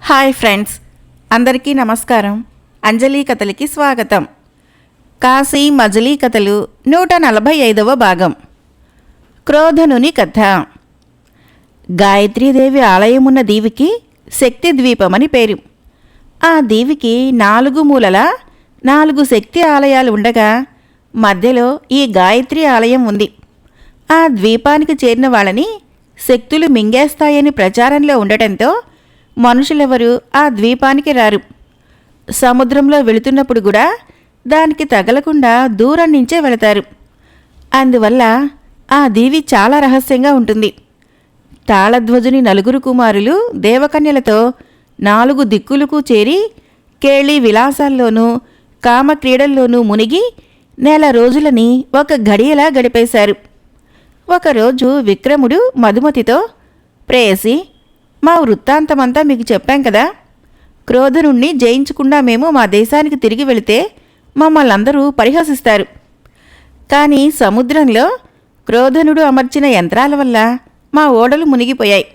Hi friends, అందరికీ నమస్కారం. అంజలి కథలకి స్వాగతం. కాశీ మజిలీ కథలు 145వ భాగం. క్రోధనుని కథ. గాయత్రీదేవి ఆలయమున్న దీవికి శక్తి ద్వీపమని పేరు. ఆ దీవికి 4 మూలల 4 శక్తి ఆలయాలు ఉండగా మధ్యలో ఈ గాయత్రి ఆలయం ఉంది. ఆ ద్వీపానికి చేరిన వాళ్ళని శక్తులు మింగేస్తాయని ప్రచారంలో ఉండటంతో మనుషులెవరూ ఆ ద్వీపానికి రారు. సముద్రంలో వెళుతున్నప్పుడు కూడా దానికి తగలకుండా దూరం నుంచే వెళతారు. అందువల్ల ఆ దీవి చాలా రహస్యంగా ఉంటుంది. తాళధ్వజుని 4 కుమారులు దేవకన్యలతో 4 దిక్కులకు చేరి కేళి విలాసాల్లోనూ కామక్రీడల్లోనూ మునిగి నెల రోజులని ఒక గడియలా గడిపేశారు. ఒకరోజు విక్రముడు మధుమతితో, ప్రేయసి, మా వృత్తాంతమంతా మీకు చెప్పాం కదా. క్రోధనుణ్ణి జయించకుండా మేము మా దేశానికి తిరిగి వెళితే మమ్మల్ని అందరూ పరిహసిస్తారు. కానీ సముద్రంలో క్రోధనుడు అమర్చిన యంత్రాల వల్ల మా ఓడలు మునిగిపోయాయి.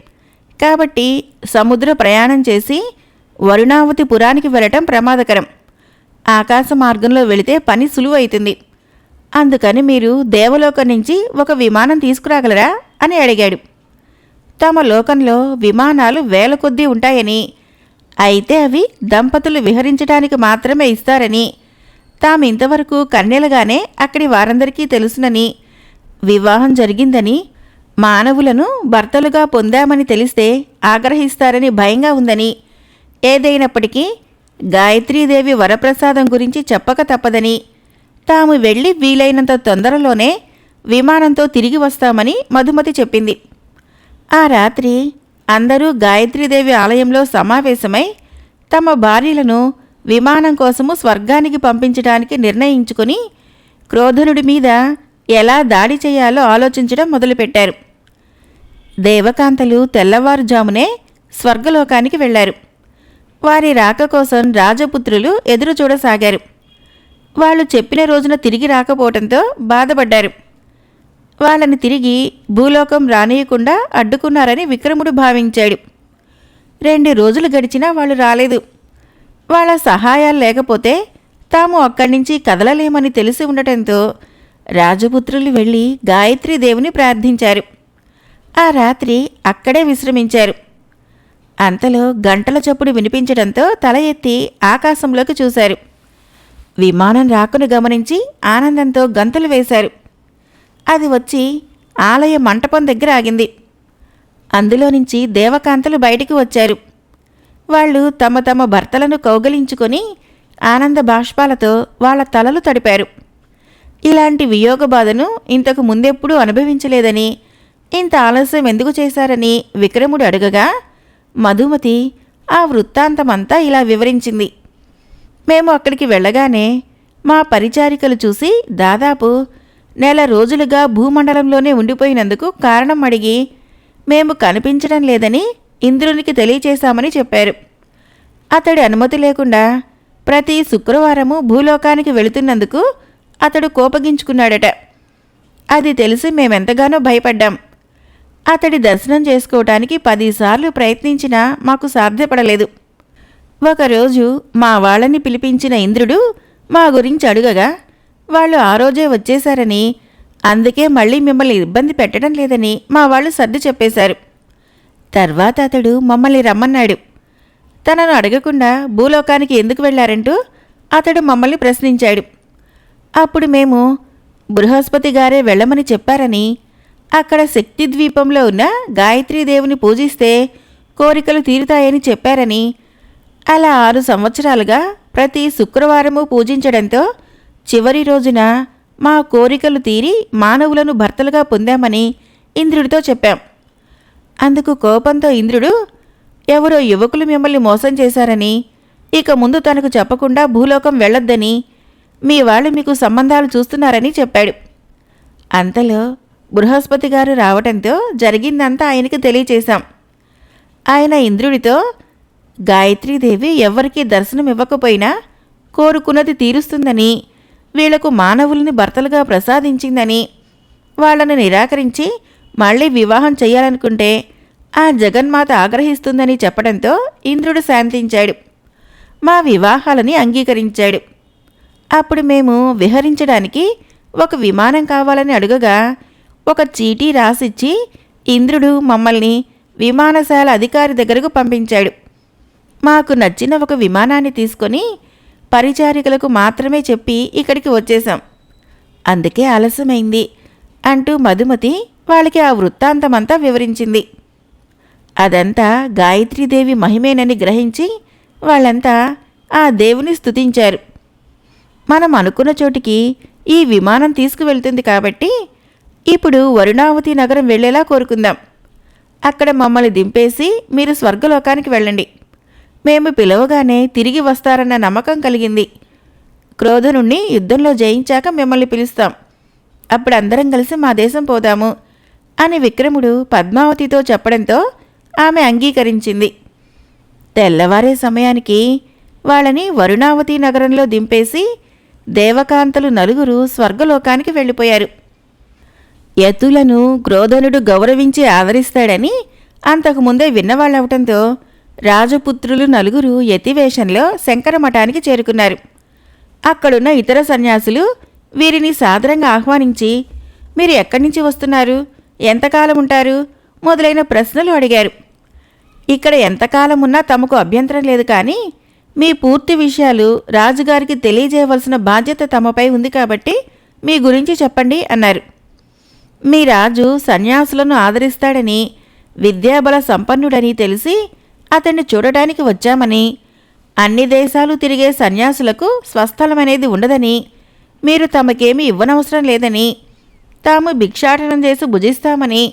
కాబట్టి సముద్ర ప్రయాణం చేసి వరుణావతి పురానికి వెళ్ళటం ప్రమాదకరం. ఆకాశ మార్గంలో వెళితే పని సులువైతుంది. అందుకని మీరు దేవలోకం నుంచి ఒక విమానం తీసుకురాగలరా అని అడిగాడు. తమ లోకంలో విమానాలు వేల కొద్దీ ఉంటాయని, అయితే అవి దంపతులు విహరించడానికి మాత్రమే ఇస్తారని, తాము ఇంతవరకు కన్యలుగానే అక్కడి వారందరికీ తెలుసునని, వివాహం జరిగిందని, మానవులను భర్తలుగా పొందామని తెలిస్తే ఆగ్రహిస్తారని భయంగా ఉందని, ఏదైనప్పటికీ గాయత్రీదేవి వరప్రసాదం గురించి చెప్పక తప్పదని, తాము వెళ్ళి వీలైనంత తొందరలోనే విమానంతో తిరిగి వస్తామని మధుమతి చెప్పింది. ఆ రాత్రి అందరూ గాయత్రీదేవి ఆలయంలో సమావేశమై తమ భార్యలను విమానం కోసము స్వర్గానికి పంపించడానికి నిర్ణయించుకుని క్రోధనుడి మీద ఎలా దాడి చేయాలో ఆలోచించడం మొదలుపెట్టారు. దేవకాంతలు తెల్లవారుజామునే స్వర్గలోకానికి వెళ్లారు. వారి రాక కోసం రాజపుత్రులు ఎదురు చూడసాగారు. వాళ్ళు చెప్పిన రోజున తిరిగి రాకపోవడంతో బాధపడ్డారు. వాళ్ళని తిరిగి భూలోకం రానియకుండా అడ్డుకున్నారని విక్రముడు భావించాడు. 2 రోజులు గడిచినా వాళ్ళు రాలేదు. వాళ్ళ సహాయాలు లేకపోతే తాము అక్కడి నుంచి కదలలేమని తెలిసి ఉండటంతో రాజపుత్రులు వెళ్ళి గాయత్రీదేవిని ప్రార్థించారు. ఆ రాత్రి అక్కడే విశ్రమించారు. అంతలో గంటల చప్పుడు వినిపించడంతో తల ఎత్తి ఆకాశంలోకి చూశారు. విమానం రాకును గమనించి ఆనందంతో గంతులు వేశారు. అది వచ్చి ఆలయ మంటపం దగ్గర ఆగింది. అందులో నుంచి దేవకాంతలు బయటికి వచ్చారు. వాళ్ళు తమ తమ భర్తలను కౌగలించుకొని ఆనంద బాష్పాలతో వాళ్ళ తలలు తడిపారు. ఇలాంటి వియోగ బాధను ఇంతకు ముందెప్పుడూ అనుభవించలేదని, ఇంత ఆలస్యం ఎందుకు చేశారని విక్రముడు అడగగా మధుమతి ఆ వృత్తాంతమంతా ఇలా వివరించింది. మేము అక్కడికి వెళ్ళగానే మా పరిచారికలు చూసి దాదాపు నెల రోజులుగా భూమండలంలోనే ఉండిపోయినందుకు కారణం అడిగి మేము కనిపించడం లేదని ఇంద్రునికి తెలియచేశామని చెప్పారు. అతడి అనుమతి లేకుండా ప్రతి శుక్రవారము భూలోకానికి వెళుతున్నందుకు అతడు కోపగించుకున్నాడట. అది తెలిసి మేమెంతగానో భయపడ్డాం. అతడి దర్శనం చేసుకోవటానికి 10 సార్లు ప్రయత్నించినా మాకు సాధ్యపడలేదు. ఒకరోజు మా వాళ్ళని పిలిపించిన ఇంద్రుడు మా గురించి అడుగగా వాళ్ళు ఆ రోజే వచ్చేశారని, అందుకే మళ్ళీ మిమ్మల్ని ఇబ్బంది పెట్టడం లేదని మా వాళ్ళు సర్ది చెప్పేశారు. తర్వాత అతడు మమ్మల్ని రమ్మన్నాడు. తనను అడగకుండా భూలోకానికి ఎందుకు వెళ్లారంటూ అతడు మమ్మల్ని ప్రశ్నించాడు. అప్పుడు మేము బృహస్పతి గారే వెళ్ళమని చెప్పారని, అక్కడ శక్తి ద్వీపంలో ఉన్న గాయత్రీదేవిని పూజిస్తే కోరికలు తీరుతాయని చెప్పారని, అలా 6 సంవత్సరాలుగా ప్రతి శుక్రవారము పూజించడంతో చివరి రోజున మా కోరికలు తీరి మానవులను భర్తలుగా పొందామని ఇంద్రుడితో చెప్పాం. అందుకు కోపంతో ఇంద్రుడు, ఎవరో యువకులు మిమ్మల్ని మోసం చేశారని, ఇక ముందు తనకు చెప్పకుండా భూలోకం వెళ్ళొద్దని, మీ వాళ్ళు మీకు సంబంధాలు చూస్తున్నారని చెప్పాడు. అంతలో బృహస్పతి గారు రావటంతో జరిగిందంతా ఆయనకి తెలియచేశాం. ఆయన ఇంద్రుడితో, గాయత్రీదేవి ఎవ్వరికీ దర్శనం ఇవ్వకపోయినా కోరుకున్నది తీరుస్తుందని, వీళ్లకు మానవుల్ని భర్తలుగా ప్రసాదించిందని, వాళ్లను నిరాకరించి మళ్లీ వివాహం చేయాలనుకుంటే ఆ జగన్మాత ఆగ్రహిస్తుందని చెప్పడంతో ఇంద్రుడు శాంతించాడు. మా వివాహాలని అంగీకరించాడు. అప్పుడు మేము విహరించడానికి ఒక విమానం కావాలని అడుగగా ఒక చీటీ రాసిచ్చి ఇంద్రుడు మమ్మల్ని విమానశాల అధికారి దగ్గరకు పంపించాడు. మాకు నచ్చిన ఒక విమానాన్ని తీసుకొని పరిచారికలకు మాత్రమే చెప్పి ఇక్కడికి వచ్చేశాం. అందుకే ఆలస్యమైంది అంటూ మధుమతి వాళ్ళకి ఆ వృత్తాంతమంతా వివరించింది. అదంతా గాయత్రీదేవి మహిమేనని గ్రహించి వాళ్ళంతా ఆ దేవుని స్తుతించారు. మనం అనుకున్న చోటికి ఈ విమానం తీసుకువెళ్తుంది కాబట్టి ఇప్పుడు వరుణావతి నగరం వెళ్లేలా కోరుకుందాం. అక్కడ మమ్మల్ని దింపేసి మీరు స్వర్గలోకానికి వెళ్ళండి. మేము పిలవగానే తిరిగి వస్తారన్న నమ్మకం కలిగింది. క్రోధనుణ్ణి యుద్ధంలో జయించాక మిమ్మల్ని పిలుస్తాం. అప్పుడు అందరం కలిసి మా దేశం పోదాము అని విక్రముడు పద్మావతితో చెప్పడంతో ఆమె అంగీకరించింది. తెల్లవారే సమయానికి వాళ్ళని వరుణావతి నగరంలో దింపేసి దేవకాంతలు నలుగురు స్వర్గలోకానికి వెళ్ళిపోయారు. యతులను క్రోధనుడు గౌరవించి ఆదరిస్తాడని అంతకుముందే విన్నవాళ్ళవటంతో రాజపుత్రులు నలుగురు యతివేషంలో శంకరమఠానికి చేరుకున్నారు. అక్కడున్న ఇతర సన్యాసులు వీరిని సాదరంగా ఆహ్వానించి మీరు ఎక్కడి నుంచి వస్తున్నారు, ఎంతకాలం ఉంటారు మొదలైన ప్రశ్నలు అడిగారు. ఇక్కడ ఎంతకాలం ఉన్నా తమకు అభ్యంతరం లేదు, కానీ మీ పూర్తి విషయాలు రాజుగారికి తెలియజేయవలసిన బాధ్యత తమపై ఉంది కాబట్టి మీ గురించి చెప్పండి అన్నారు. మీ రాజు సన్యాసులను ఆదరిస్తాడని, విద్యాబల సంపన్నుడని తెలిసి అతన్ని చూడడానికి వచ్చామని, అన్ని దేశాలు తిరిగే సన్యాసులకు స్వస్థలమనేది ఉండదని, మీరు తమకేమీ ఇవ్వనవసరం లేదని, తాము భిక్షాటనం చేసి భుజిస్తామని,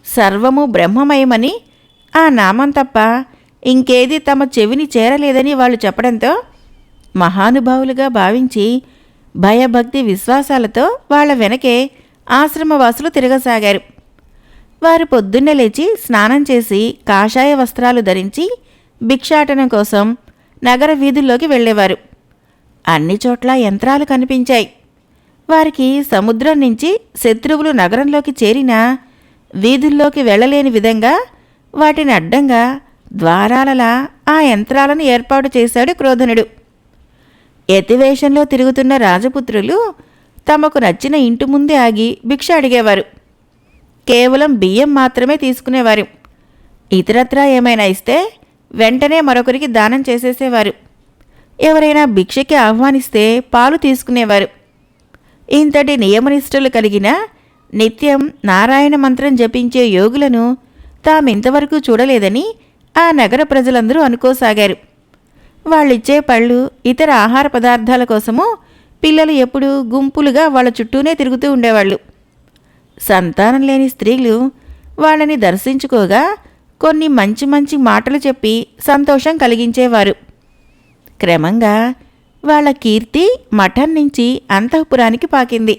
సర్వము బ్రహ్మమయమని, ఆ నామం తప్ప ఇంకేది తమ చెవిని చేరలేదని వాళ్ళు చెప్పడంతో మహానుభావులుగా భావించి భయభక్తి విశ్వాసాలతో వాళ్ళ వెనకే ఆశ్రమవాసులు తిరగసాగారు. వారు పొద్దున్నే లేచి స్నానం చేసి కాషాయ వస్త్రాలు ధరించి భిక్షాటనం కోసం నగర వీధుల్లోకి వెళ్ళేవారు. అన్ని చోట్ల యంత్రాలు కనిపించాయి. వారికి సముద్రం నుంచి శత్రువులు నగరంలోకి చేరినా వీధుల్లోకి వెళ్ళలేని విధంగా వాటిని అడ్డంగా ద్వారాలలా ఆ యంత్రాలను ఏర్పాటు చేశాడు క్రోధనుడు. యతివేషంలో తిరుగుతున్న రాజపుత్రులు తమకు నచ్చిన ఇంటి ముందే ఆగి భిక్ష అడిగేవారు. కేవలం బియ్యం మాత్రమే తీసుకునేవారు. ఇతరత్రా ఏమైనా ఇస్తే వెంటనే మరొకరికి దానం చేసేసేవారు. ఎవరైనా భిక్షకి ఆహ్వానిస్తే పాలు తీసుకునేవారు. ఇంతటి నియమనిష్టలు కలిగిన నిత్యం నారాయణ మంత్రం జపించే యోగులను తామింతవరకు చూడలేదని ఆ నగర ప్రజలందరూ అనుకోసాగారు. వాళ్ళిచ్చే పళ్ళు, ఇతర ఆహార పదార్థాల కోసము పిల్లలు ఎప్పుడూ గుంపులుగా వాళ్ళ చుట్టూనే తిరుగుతూ ఉండేవాళ్ళు. సంతానం లేని స్త్రీలు వాళ్ళని దర్శించుకోగా కొన్ని మంచి మంచి మాటలు చెప్పి సంతోషం కలిగించేవారు. క్రమంగా వాళ్ళ కీర్తి మఠం నుంచి అంతఃపురానికి పాకింది.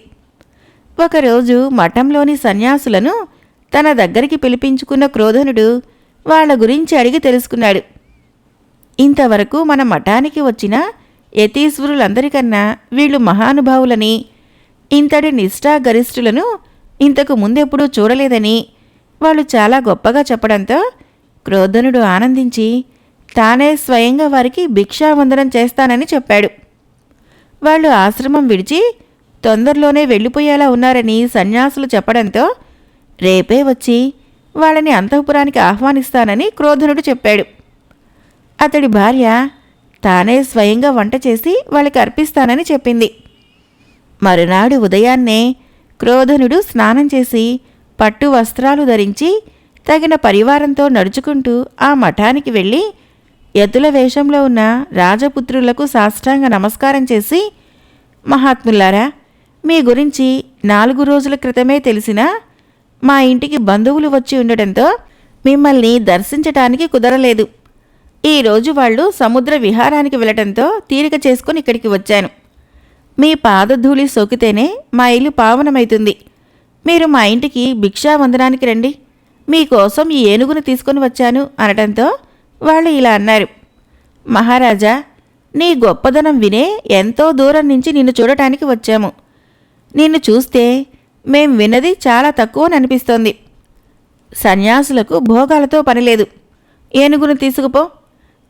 ఒకరోజు మఠంలోని సన్యాసులను తన దగ్గరికి పిలిపించుకున్న క్రోధనుడు వాళ్ళ గురించి అడిగి తెలుసుకున్నాడు. ఇంతవరకు మన మఠానికి వచ్చిన యతీశ్వరులందరికన్నా వీళ్ళు మహానుభావులని, ఇంతటి నిష్ఠాగరిష్ఠులను ఇంతకు ముందెప్పుడూ చూడలేదని వాళ్ళు చాలా గొప్పగా చెప్పడంతో క్రోధనుడు ఆనందించి తానే స్వయంగా వారికి భిక్షావందనం చేస్తానని చెప్పాడు. వాళ్ళు ఆశ్రమం విడిచి తొందరలోనే వెళ్ళిపోయేలా ఉన్నారని సన్యాసులు చెప్పడంతో రేపే వచ్చి వాళ్ళని అంతఃపురానికి ఆహ్వానిస్తానని క్రోధనుడు చెప్పాడు. అతడి భార్య తానే స్వయంగా వంట చేసి వాళ్ళకి అర్పిస్తానని చెప్పింది. మరునాడు ఉదయాన్నే క్రోధనుడు స్నానం చేసి పట్టు వస్త్రాలు ధరించి తగిన పరివారంతో నడుచుకుంటూ ఆ మఠానికి వెళ్ళి యతుల వేషంలో ఉన్న రాజపుత్రులకు సాష్టాంగ నమస్కారం చేసి, మహాత్ములారా, మీ గురించి 4 రోజుల క్రితమే తెలిసిన మా ఇంటికి బంధువులు వచ్చి ఉండటంతో మిమ్మల్ని దర్శించటానికి కుదరలేదు. ఈరోజు వాళ్ళు సముద్ర విహారానికి వెళ్ళటంతో తీరిక చేసుకుని ఇక్కడికి వచ్చాను. మీ పాదధూళి సోకితేనే మా ఇల్లు పావనమైతుంది. మీరు మా ఇంటికి భిక్షావందనానికి రండి, మీకోసం ఈ ఏనుగును తీసుకొని వచ్చాను అనటంతో వాళ్ళు ఇలా అన్నారు. మహారాజా, నీ గొప్పదనం వినే ఎంతో దూరం నుంచి నిన్ను చూడటానికి వచ్చాము. నిన్ను చూస్తే మేం విన్నది చాలా తక్కువని అనిపిస్తోంది. సన్యాసులకు భోగాలతో పనిలేదు. ఏనుగును తీసుకుపో.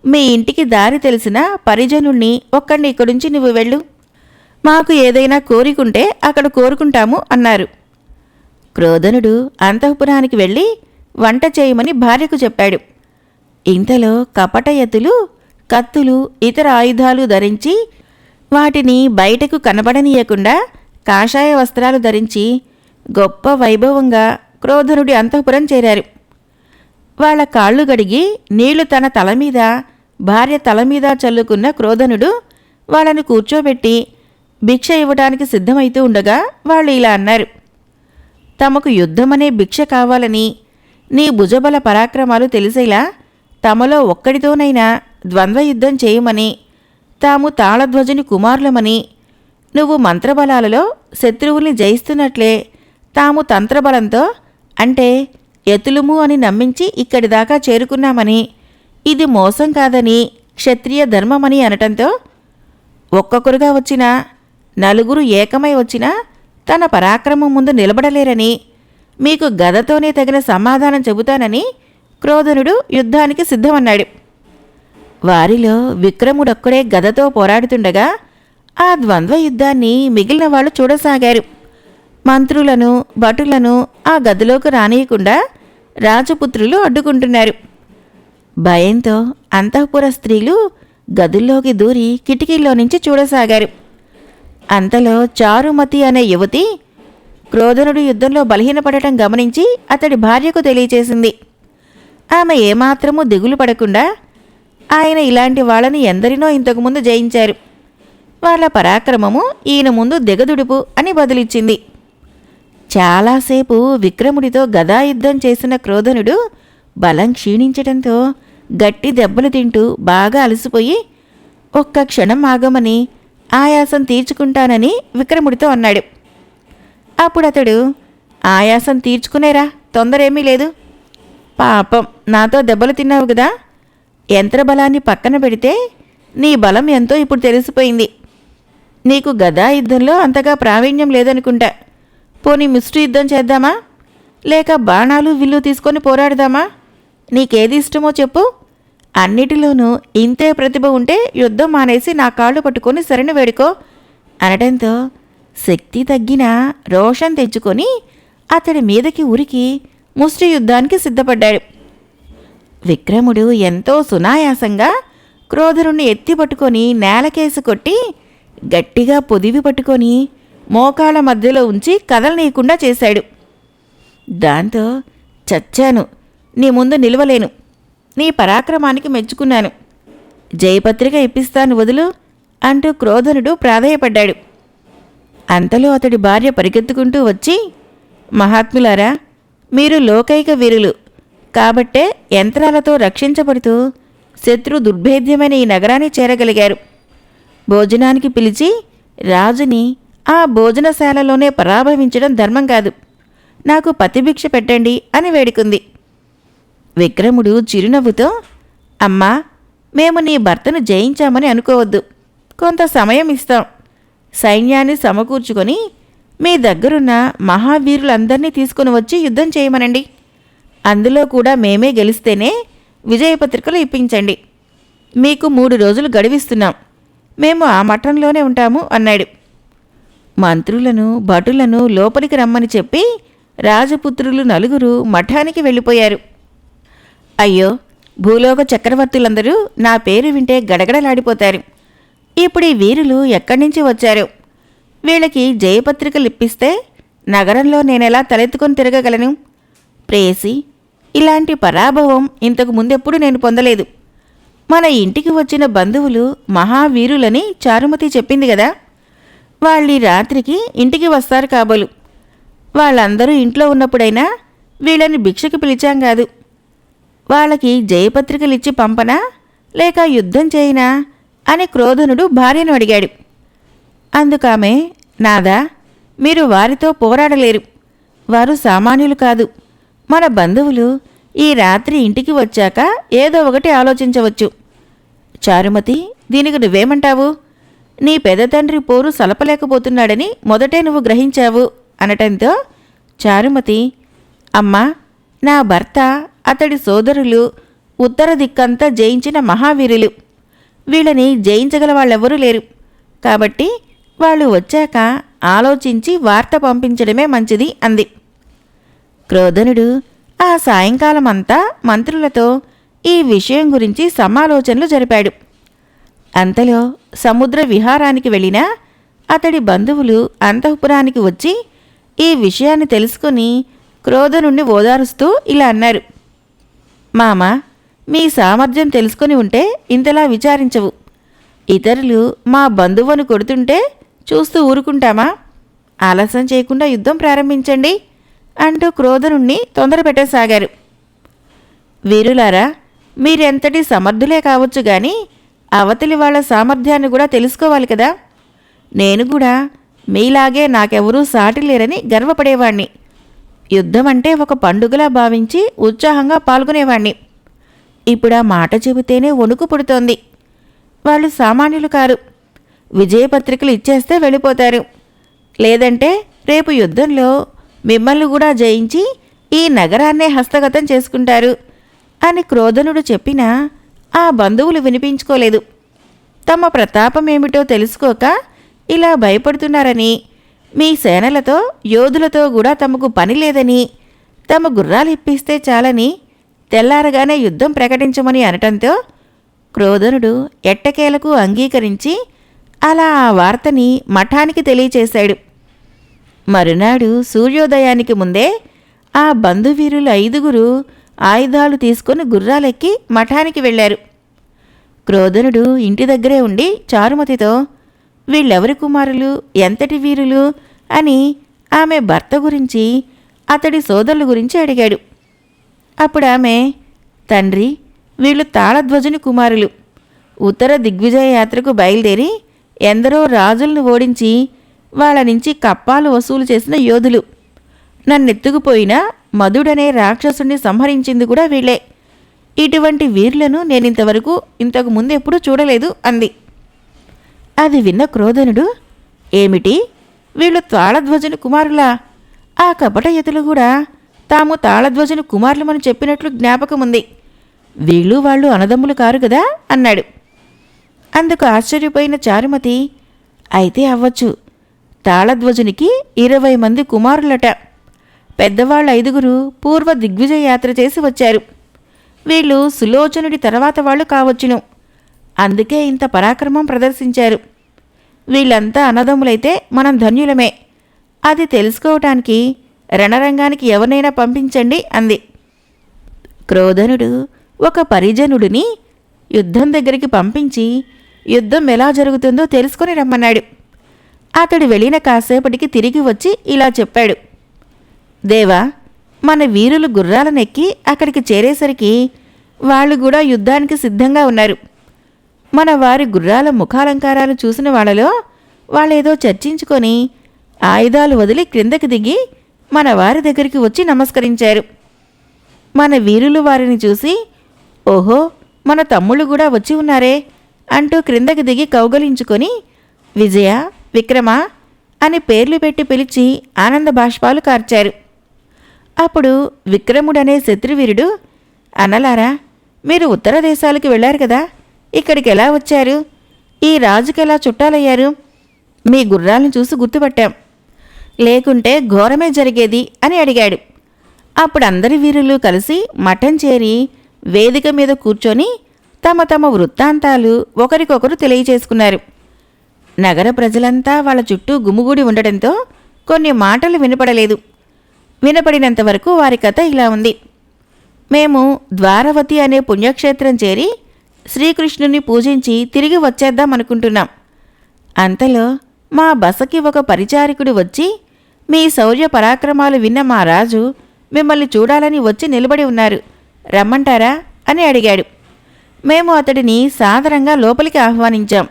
మీ ఇంటికి దారి తెలిసిన పరిజనుణ్ణి ఒక్కడిని ఇక్కడుంచి నువ్వు వెళ్ళు. మాకు ఏదైనా కోరికుంటే అక్కడ కోరుకుంటాము అన్నారు. క్రోధనుడు అంతఃపురానికి వెళ్ళి వంట చేయమని భార్యకు చెప్పాడు. ఇంతలో కపట ఎత్తులు కత్తులు ఇతర ఆయుధాలు ధరించి వాటిని బయటకు కనబడనీయకుండా కాషాయ వస్త్రాలు ధరించి గొప్ప వైభవంగా క్రోధనుడి అంతఃపురం చేరారు. వాళ్ళ కాళ్ళు గడిగి నీళ్లు తన తల మీద భార్య తల మీద చల్లుకున్న క్రోధనుడు వాళ్ళను కూర్చోబెట్టి భిక్ష ఇవ్వడానికి సిద్ధమైతూ ఉండగా వాళ్ళు ఇలా అన్నారు. తమకు యుద్ధమనే భిక్ష కావాలని, నీ భుజబల పరాక్రమాలు తెలిసేలా తమలో ఒక్కడితోనైనా ద్వంద్వయుద్ధం చేయమని, తాము తాళధ్వజుని కుమారులమని, నువ్వు మంత్రబలాలలో శత్రువుల్ని జయిస్తున్నట్లే తాము తంత్రబలంతో అంటే ఎతులుము అని నమ్మించి ఇక్కడి దాకా చేరుకున్నామని, ఇది మోసం కాదని క్షత్రియ ధర్మమని అనటంతో ఒక్కొక్కరుగా వచ్చినా నలుగురు ఏకమై వచ్చినా తన పరాక్రమం ముందు నిలబడలేరని, మీకు గదతోనే తగిన సమాధానం చెబుతానని క్రోధనుడు యుద్ధానికి సిద్ధమన్నాడు. వారిలో విక్రముడొక్కడే గదతో పోరాడుతుండగా ఆ ద్వంద్వ యుద్ధాన్ని మిగిలిన వాళ్ళు చూడసాగారు. మంత్రులను భటులను ఆ గదిలోకి రానియకుండా రాజపుత్రులు అడ్డుకుంటున్నారు. భయంతో అంతఃపుర స్త్రీలు గదుల్లోకి దూరి కిటికీల్లో నుంచి చూడసాగారు. అంతలో చారుమతి అనే యువతి క్రోధనుడు యుద్ధంలో బలహీనపడటం గమనించి అతడి భార్యకు తెలియచేసింది. ఆమె ఏమాత్రమూ దిగులు పడకుండా, ఆయన ఇలాంటి వాళ్ళని ఎందరినో ఇంతకుముందు జయించారు, వాళ్ళ పరాక్రమము ఈయన ముందు దిగదుడుపు అని బదులిచ్చింది. చాలాసేపు విక్రముడితో గదాయుద్ధం చేసిన క్రోధనుడు బలం క్షీణించటంతో గట్టి దెబ్బలు తింటూ బాగా అలసిపోయి ఒక్క క్షణం ఆగమని ఆయాసం తీర్చుకుంటానని విక్రముడితో అన్నాడు. అప్పుడతడు, ఆయాసం తీర్చుకునేరా, తొందరేమీ లేదు. పాపం, నాతో దెబ్బలు తిన్నావు కదా, యంత్రబలాన్ని పక్కన పెడితే నీ బలం ఎంతో ఇప్పుడు తెలిసిపోయింది. నీకు గదా యుద్ధంలో అంతగా ప్రావీణ్యం లేదనుకుంటా. పోనీ ముష్టి యుద్ధం చేద్దామా, లేక బాణాలు విల్లు తీసుకొని పోరాడదామా? నీకేది ఇష్టమో చెప్పు. అన్నిటిలోనూ ఇంతే ప్రతిభ ఉంటే యుద్ధం మానేసి నా కాళ్ళు పట్టుకొని శరణు వేడుకో అనడంతో శక్తి తగ్గిన రోషం తెచ్చుకొని అతడి మీదకి ఉరికి ముష్టి యుద్ధానికి సిద్ధపడ్డాడు. విక్రముడు ఎంతో సునాయాసంగా క్రోధనుణ్ణి ఎత్తి పట్టుకొని నేలకేసి కొట్టి గట్టిగా పొదివి పట్టుకొని మోకాళ్ళ మధ్యలో ఉంచి కదలనీయకుండా చేశాడు. దాంతో, చచ్చాను, నీ ముందు నిలవలేను, నీ పరాక్రమానికి మెచ్చుకున్నాను, జయపత్రిక ఇప్పిస్తాను వదులు అంటూ క్రోధనుడు ప్రాధేయపడ్డాడు. అంతలో అతడి భార్య పరిగెత్తుకుంటూ వచ్చి, మహాత్ములారా, మీరు లోకైక వీరులు కాబట్టే యంత్రాలతో రక్షించబడుతూ శత్రు దుర్భేద్యమైన ఈ నగరాన్ని చేరగలిగారు. భోజనానికి పిలిచి రాజుని ఆ భోజనశాలలోనే పరాభవించడం ధర్మం కాదు. నాకు పతిభిక్ష పెట్టండి అని వేడుకుంది. విక్రముడు చిరునవ్వుతో, అమ్మా, మేము నీ భర్తను జయించామని అనుకోవద్దు. కొంత సమయం ఇస్తాం. సైన్యాన్ని సమకూర్చుకొని మీ దగ్గరున్న మహావీరులందరినీ తీసుకుని వచ్చి యుద్ధం చేయమనండి. అందులో కూడా మేమే గెలిస్తేనే విజయపత్రికలు ఇప్పించండి. మీకు 3 రోజులు గడువిస్తున్నాం. మేము ఆ మఠంలోనే ఉంటాము అన్నాడు. మంత్రులను భటులను లోపలికి రమ్మని చెప్పి రాజపుత్రులు 4 మఠానికి వెళ్ళిపోయారు. అయ్యో, భూలోక చక్రవర్తులందరూ నా పేరు వింటే గడగడలాడిపోతారు. ఇప్పుడు ఈ వీరులు ఎక్కడి నుంచి వచ్చారు? వీళ్ళకి జయపత్రికలు ఇప్పిస్తే నగరంలో నేనెలా తలెత్తుకొని తిరగగలను? ప్రేసి, ఇలాంటి పరాభవం ఇంతకు ముందెప్పుడు నేను పొందలేదు. మన ఇంటికి వచ్చిన బంధువులు మహావీరులని చారుమతి చెప్పింది కదా, వాళ్ళీ రాత్రికి ఇంటికి వస్తారు కాబోలు. వాళ్ళందరూ ఇంట్లో ఉన్నప్పుడైనా వీళ్ళని భిక్షకి పిలిచాం కాదు. వాళ్ళకి జయపత్రికలిచ్చి పంపనా లేక యుద్ధం చేయనా అని క్రోధనుడు భార్యను అడిగాడు. అందుకామె, నాదా, మీరు వారితో పోరాడలేరు. వారు సామాన్యులు కాదు. మన బంధువులు ఈ రాత్రి ఇంటికి వచ్చాక ఏదో ఒకటి ఆలోచించవచ్చు. చారుమతి, దీనికి నువ్వేమంటావు? నీ పెద్ద తండ్రి పోరు సలపలేకపోతున్నాడని మొదటే నువ్వు గ్రహించావు అనటంతో చారుమతి, అమ్మా, నా భర్త, అతడి సోదరులు ఉత్తర దిక్కంతా జయించిన మహావీరులు. వీళ్ళని జయించగల వాళ్ళెవ్వరూ లేరు. కాబట్టి వాళ్ళు వచ్చాక ఆలోచించి వార్త పంపించడమే మంచిది అంది. క్రోధనుడు ఆ సాయంకాలమంతా మంత్రులతో ఈ విషయం గురించి సమాలోచనలు జరిపాడు. అంతలో సముద్ర విహారానికి వెళ్ళిన అతడి బంధువులు అంతఃపురానికి వచ్చి ఈ విషయాన్ని తెలుసుకుని క్రోధనుణ్ణి ఓదారుస్తూ ఇలా అన్నారు. మామా, మీ సామర్థ్యం తెలుసుకుని ఉంటే ఇంతలా విచారించవు. ఇతరులు మా బంధువును కొడుతుంటే చూస్తూ ఊరుకుంటామా? ఆలస్యం చేయకుండా యుద్ధం ప్రారంభించండి అంటూ క్రోధనుణ్ణి తొందరపెట్టసాగారు. వీరులారా, మీరెంతటి సమర్థులే కావచ్చు గాని అవతలి వాళ్ల సామర్థ్యాన్ని కూడా తెలుసుకోవాలి కదా. నేను కూడా మీలాగే నాకెవరూ సాటి లేరని గర్వపడేవాణ్ణి. యుద్ధం అంటే ఒక పండుగలా భావించి ఉత్సాహంగా పాల్గొనేవాణ్ణి. ఇప్పుడా మాట చెబితేనే వణుకు పుడుతోంది. వాళ్ళు సామాన్యులు కారు. విజయపత్రికలు ఇచ్చేస్తే వెళ్ళిపోతారు. లేదంటే రేపు యుద్ధంలో మిమ్మల్ని కూడా జయించి ఈ నగరాన్నే హస్తగతం చేసుకుంటారు అని క్రోధనుడు చెప్పినా ఆ బంధువులు వినిపించుకోలేదు. తమ ప్రతాపమేమిటో తెలుసుకోక ఇలా భయపడుతున్నారని, మీ సేనలతో యోధులతో కూడా తమకు పని లేదని, తమ గుర్రాలు ఇప్పిస్తే చాలని తెల్లారగానే యుద్ధం ప్రకటించమని అనటంతో క్రోధనుడు ఎట్టకేలకు అంగీకరించి అలా ఆ వార్తని మఠానికి తెలియచేశాడు. మరునాడు సూర్యోదయానికి ముందే ఆ బంధువీరులు 5 ఆయుధాలు తీసుకుని గుర్రాలెక్కి మఠానికి వెళ్లారు. క్రోధనుడు ఇంటి దగ్గరే ఉండి చారుమతితో వీళ్ళెవరి కుమారులు, ఎంతటి వీరులు అని ఆమె భర్త గురించి, అతడి సోదరుల గురించి అడిగాడు. అప్పుడు ఆమె, తండ్రి, వీళ్ళు తాళధ్వజుని కుమారులు. ఉత్తర దిగ్విజయ యాత్రకు బయలుదేరి ఎందరో రాజులను ఓడించి వాళ్ళ నుంచి కప్పాలు వసూలు చేసిన యోధులు. నన్నెత్తుకుపోయిన మధుడనే రాక్షసుని సంహరించింది కూడా వీళ్లే. ఇటువంటి వీరులను నేనింతవరకు ఇంతకు ముందెప్పుడూ చూడలేదు అంది. అది విన్న క్రోధనుడు, ఏమిటి, వీళ్ళు తాళధ్వజుని కుమారులా? ఆ కపటయతులు కూడా తాము తాళధ్వజుని కుమారులమని చెప్పినట్లు జ్ఞాపకముంది. వీళ్ళు వాళ్ళు అనదమ్ములు కారు కదా అన్నాడు. అందుకు ఆశ్చర్యపోయిన చారుమతి, అయితే అవ్వచ్చు. తాళధ్వజునికి 20 మంది కుమారులట. పెద్దవాళ్ళు 5 పూర్వ దిగ్విజయ యాత్ర చేసి వచ్చారు. వీళ్ళు సులోచనుడి తర్వాత వాళ్ళు కావచ్చును. అందుకే ఇంత పరాక్రమం ప్రదర్శించారు. వీళ్ళంతా అన్నదమ్ములైతే మనం ధన్యులమే. అది తెలుసుకోవటానికి రణరంగానికి ఎవరినైనా పంపించండి అంది. క్రోధనుడు ఒక పరిజనుడిని యుద్ధం దగ్గరికి పంపించి యుద్ధం ఎలా జరుగుతుందో తెలుసుకొని రమ్మన్నాడు. అతడు వెళ్ళిన కాసేపటికి తిరిగి వచ్చి ఇలా చెప్పాడు. దేవా, మన వీరులు గుర్రాలనెక్కి అక్కడికి చేరేసరికి వాళ్ళు కూడా యుద్ధానికి సిద్ధంగా ఉన్నారు. మన వారి గుర్రాల ముఖాలంకారాలు చూసిన వాళ్ళలో వాళ్ళేదో చర్చించుకొని ఆయుధాలు వదిలి క్రిందకి దిగి మన వారి దగ్గరికి వచ్చి నమస్కరించారు. మన వీరులు వారిని చూసి, ఓహో, మన తమ్ముళ్ళు కూడా వచ్చి ఉన్నారే అంటూ క్రిందకి దిగి కౌగలించుకొని విజయ, విక్రమ అని పేర్లు పెట్టి పిలిచి ఆనంద బాష్పాలు కార్చారు. అప్పుడు విక్రముడనే శత్రువీరుడు, అన్నలారా, మీరు ఉత్తర దేశాలకు వెళ్లారు కదా, ఇక్కడికి ఎలా వచ్చారు? ఈ రాజుకెలా చుట్టాలయ్యారు? మీ గుర్రాలను చూసి గుర్తుపట్టాం, లేకుంటే ఘోరమే జరిగేది అని అడిగాడు. అప్పుడు అందరి వీరులు కలిసి మఠం చేరి వేదిక మీద కూర్చొని తమ తమ వృత్తాంతాలు ఒకరికొకరు తెలియచేసుకున్నారు. నగర ప్రజలంతా వాళ్ళ చుట్టూ గుమిగూడి ఉండటంతో కొన్ని మాటలు వినపడలేదు. వినపడినంతవరకు వారి కథ ఇలా ఉంది. మేము ద్వారవతి అనే పుణ్యక్షేత్రం చేరి శ్రీకృష్ణుని పూజించి తిరిగి వచ్చేద్దాం అనుకుంటున్నాం. అంతలో మా బసకి ఒక పరిచారికుడు వచ్చి, మీ శౌర్య పరాక్రమాలు విన్న మా రాజు మిమ్మల్ని చూడాలని వచ్చి నిలబడి ఉన్నారు, రమ్మంటారా అని అడిగాడు. మేము అతడిని సాదరంగా లోపలికి ఆహ్వానించాం.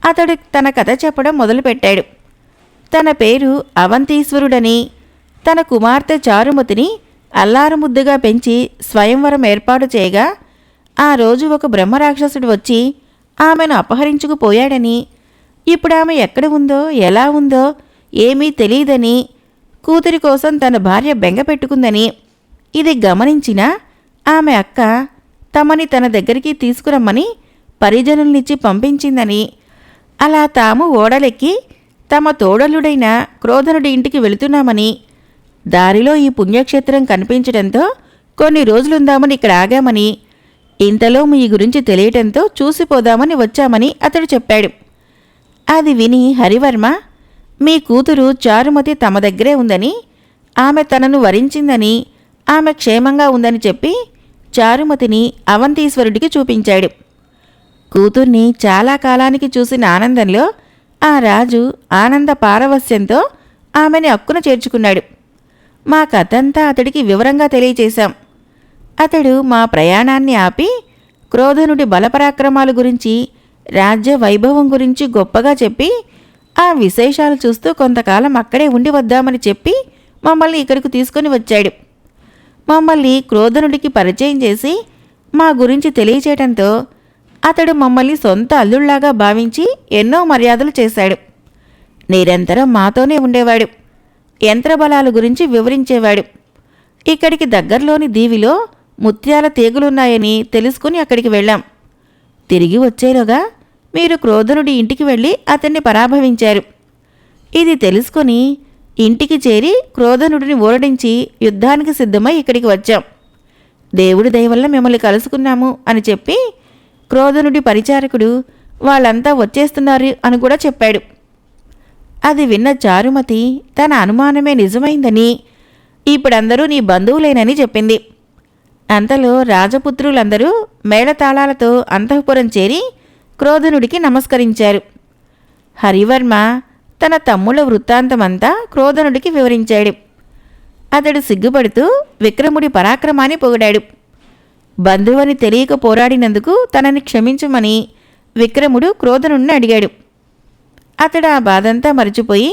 అతడు తన కథ చెప్పడం మొదలుపెట్టాడు. తన పేరు అవంతీశ్వరుడని, తన కుమార్తె చారుమతిని అల్లారుముద్దుగా పెంచి స్వయంవరం ఏర్పాటు చేయగా ఆ రోజు ఒక బ్రహ్మరాక్షసుడు వచ్చి ఆమెను అపహరించుకుపోయాడని, ఇప్పుడామె ఎక్కడ ఉందో ఎలా ఉందో ఏమీ తెలియదని, కూతురి కోసం తన భార్య బెంగ పెట్టుకుందని, ఇది గమనించిన ఆమె అక్క తమని తన దగ్గరికి తీసుకురమ్మని పరిజనుల్నిచ్చి పంపించిందని, అలా తాము ఓడలెక్కి తమ తోడలుడైన క్రోధనుడి ఇంటికి వెళుతున్నామని, దారిలో ఈ పుణ్యక్షేత్రం కనిపించడంతో కొన్ని రోజులుందామని ఇక్కడ ఆగామని, ఇంతలో మీ గురించి తెలియటంతో చూసిపోదామని వచ్చామని అతడు చెప్పాడు. అది విని హరివర్మ, మీ కూతురు చారుమతి తమ దగ్గరే ఉందని, ఆమె తనను వరించిందని, ఆమె క్షేమంగా ఉందని చెప్పి చారుమతిని అవంతీశ్వరుడికి చూపించాడు. కూతుర్ని చాలా కాలానికి చూసిన ఆనందంలో ఆ రాజు ఆనంద పారవస్యంతో ఆమెని అక్కున చేర్చుకున్నాడు. మా కథంతా అతడికి వివరంగా తెలియచేశాం. అతడు మా ప్రయాణాన్ని ఆపి క్రోధనుడి బలపరాక్రమాల గురించి, రాజ్య వైభవం గురించి గొప్పగా చెప్పి, ఆ విశేషాలు చూస్తూ కొంతకాలం అక్కడే ఉండి వద్దామని చెప్పి మమ్మల్ని ఇక్కడికి తీసుకొని వచ్చాడు. మమ్మల్ని క్రోధనుడికి పరిచయం చేసి మా గురించి తెలియచేయటంతో అతడు మమ్మల్ని సొంత అల్లుళ్లాగా భావించి ఎన్నో మర్యాదలు చేశాడు. నిరంతరం మాతోనే ఉండేవాడు. యంత్రబలాల గురించి వివరించేవాడు. ఇక్కడికి దగ్గరలోని దీవిలో ముత్యాల తీగలున్నాయని తెలుసుకుని అక్కడికి వెళ్ళాం. తిరిగి వచ్చేలోగా మీరు క్రోధనుడి ఇంటికి వెళ్ళి అతన్ని పరాభవించారు. ఇది తెలుసుకొని ఇంటికి చేరి క్రోధనుడిని ఓరడించి యుద్ధానికి సిద్ధమై ఇక్కడికి వచ్చాం. దేవుడి దయవల్ల మిమ్మల్ని కలుసుకున్నాము అని చెప్పి క్రోధనుడి పరిచారకుడు వాళ్ళంతా వచ్చేస్తున్నారు అని కూడా చెప్పాడు. అది విన్న చారుమతి తన అనుమానమే నిజమైందని, ఇప్పుడందరూ నీ బంధువులేనని చెప్పింది. అంతలో రాజపుత్రులందరూ మేళతాళాలతో అంతఃపురం చేరి క్రోధనుడికి నమస్కరించారు. హరివర్మ తన తమ్ముళ్ళ వృత్తాంతమంతా క్రోధనుడికి వివరించాడు. అతడు సిగ్గుపడుతూ విక్రముడి పరాక్రమాన్ని పొగిడాడు. బంధువని తెలియక పోరాడినందుకు తనని క్షమించమని విక్రముడు క్రోధనుడిని అడిగాడు. అతడు ఆ బాధంతా మరిచిపోయి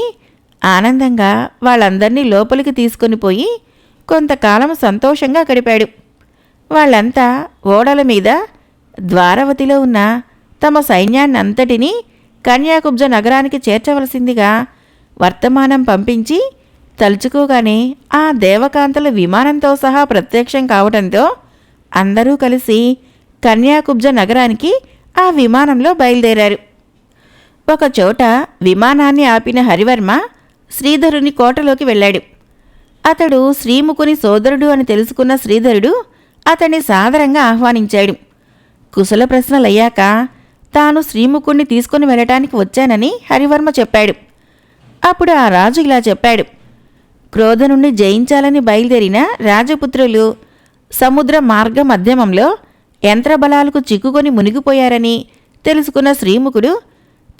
ఆనందంగా వాళ్ళందర్నీ లోపలికి తీసుకొని పోయి కొంతకాలం సంతోషంగా గడిపాడు. వాళ్ళంతా ఓడల మీద ద్వారవతిలో ఉన్న తమ సైన్యాన్నంతటినీ కన్యాకుబ్జ నగరానికి చేర్చవలసిందిగా వర్తమానం పంపించి తలుచుకోగానే ఆ దేవకాంతల విమానంతో సహా ప్రత్యక్షం కావడంతో అందరూ కలిసి కన్యాకుబ్జ నగరానికి ఆ విమానంలో బయలుదేరారు. ఒకచోట విమానాన్ని ఆపిన హరివర్మ శ్రీధరుని కోటలోకి వెళ్ళాడు. అతడు శ్రీముఖుని సోదరుడు అని తెలుసుకున్న శ్రీధరుడు అతన్ని సాదరంగా ఆహ్వానించాడు. కుశల ప్రశ్నలయ్యాక తాను శ్రీముఖుణ్ణి తీసుకుని వెళ్ళటానికి వచ్చానని హరివర్మ చెప్పాడు. అప్పుడు ఆ రాజు ఇలా చెప్పాడు. క్రోధనుణ్ణి జయించాలని బయలుదేరిన రాజపుత్రులు సముద్ర మార్గ మధ్యమంలో యంత్రబలాలకు చిక్కుకొని మునిగిపోయారని తెలుసుకున్న శ్రీముఖుడు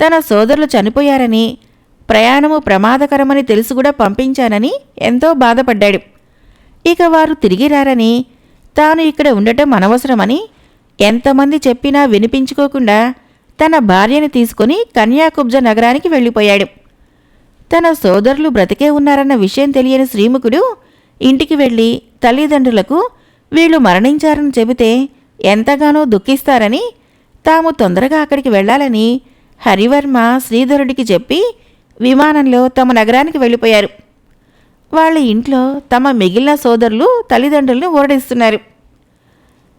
తన సోదరులు చనిపోయారని, ప్రయాణము ప్రమాదకరమని తెలిసి కూడా పంపించానని ఎంతో బాధపడ్డాడు. ఇక వారు తిరిగి రారని, తాను ఇక్కడ ఉండటం అనవసరమని ఎంతమంది చెప్పినా వినిపించుకోకుండా తన భార్యని తీసుకుని కన్యాకుబ్జ నగరానికి వెళ్ళిపోయాడు. తన సోదరులు బ్రతికే ఉన్నారన్న విషయం తెలియని శ్రీముఖుడు ఇంటికి వెళ్ళి తల్లిదండ్రులకు వీళ్ళు మరణించారని చెబితే ఎంతగానో దుఃఖిస్తారని, తాము తొందరగా అక్కడికి వెళ్ళాలని హరివర్మ శ్రీధరుడికి చెప్పి విమానంలో తమ నగరానికి వెళ్ళిపోయారు. వాళ్ళ ఇంట్లో తమ మిగిలిన సోదరులు తల్లిదండ్రులను ఓరడిస్తున్నారు.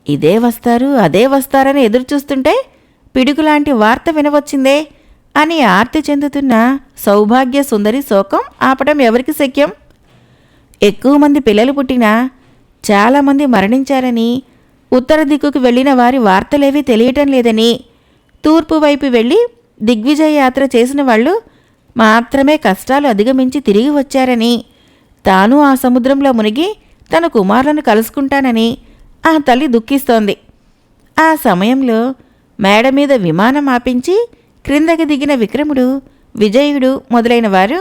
ఇదే వస్తారు అదే వస్తారని ఎదురుచూస్తుంటే పిడుగులాంటి వార్త వినవచ్చిందే అని ఆర్తి చెందుతున్న సౌభాగ్య సుందరి శోకం ఆపడం ఎవరికి శక్యం? ఎక్కువ మంది పిల్లలు పుట్టినా చాలామంది మరణించారని, ఉత్తర దిక్కుకు వెళ్ళిన వారి వార్తలేవీ తెలియటం లేదని, తూర్పు వైపు వెళ్ళి దిగ్విజయ యాత్ర చేసిన వాళ్ళు మాత్రమే కష్టాలు అధిగమించి తిరిగి వచ్చారని, తాను ఆ సముద్రంలో మునిగి తన కుమారులను కలుసుకుంటానని ఆ తల్లి దుఃఖిస్తోంది. ఆ సమయంలో మేడ మీద విమానం ఆపించి క్రిందకి దిగిన విక్రముడు, విజయుడు మొదలైన వారు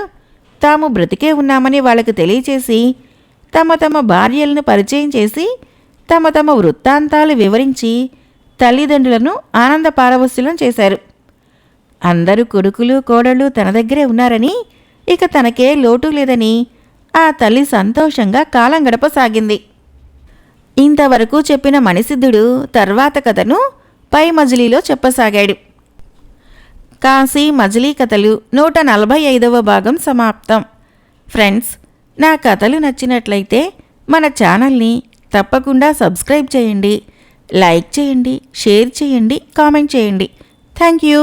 తాము బ్రతికే ఉన్నామని వాళ్ళకు తెలియచేసి తమ తమ భార్యలను పరిచయం చేసి తమ తమ వృత్తాంతాలు వివరించి తల్లిదండ్రులను ఆనంద పారవస్యులను చేశారు. అందరూ కొడుకులు కోడళ్ళు తన దగ్గరే ఉన్నారని, ఇక తనకే లోటు లేదని ఆ తల్లి సంతోషంగా కాలం గడపసాగింది. ఇంతవరకు చెప్పిన మణిసిద్ధుడు తర్వాత కథను పై మజిలీలో చెప్పసాగాడు. కాశీ మజిలీ కథలు 145వ భాగం సమాప్తం. ఫ్రెండ్స్, నా కథలు నచ్చినట్లయితే మన ఛానల్ని తప్పకుండా సబ్స్క్రైబ్ చేయండి, లైక్ చేయండి, షేర్ చేయండి, కామెంట్ చేయండి. Thank you.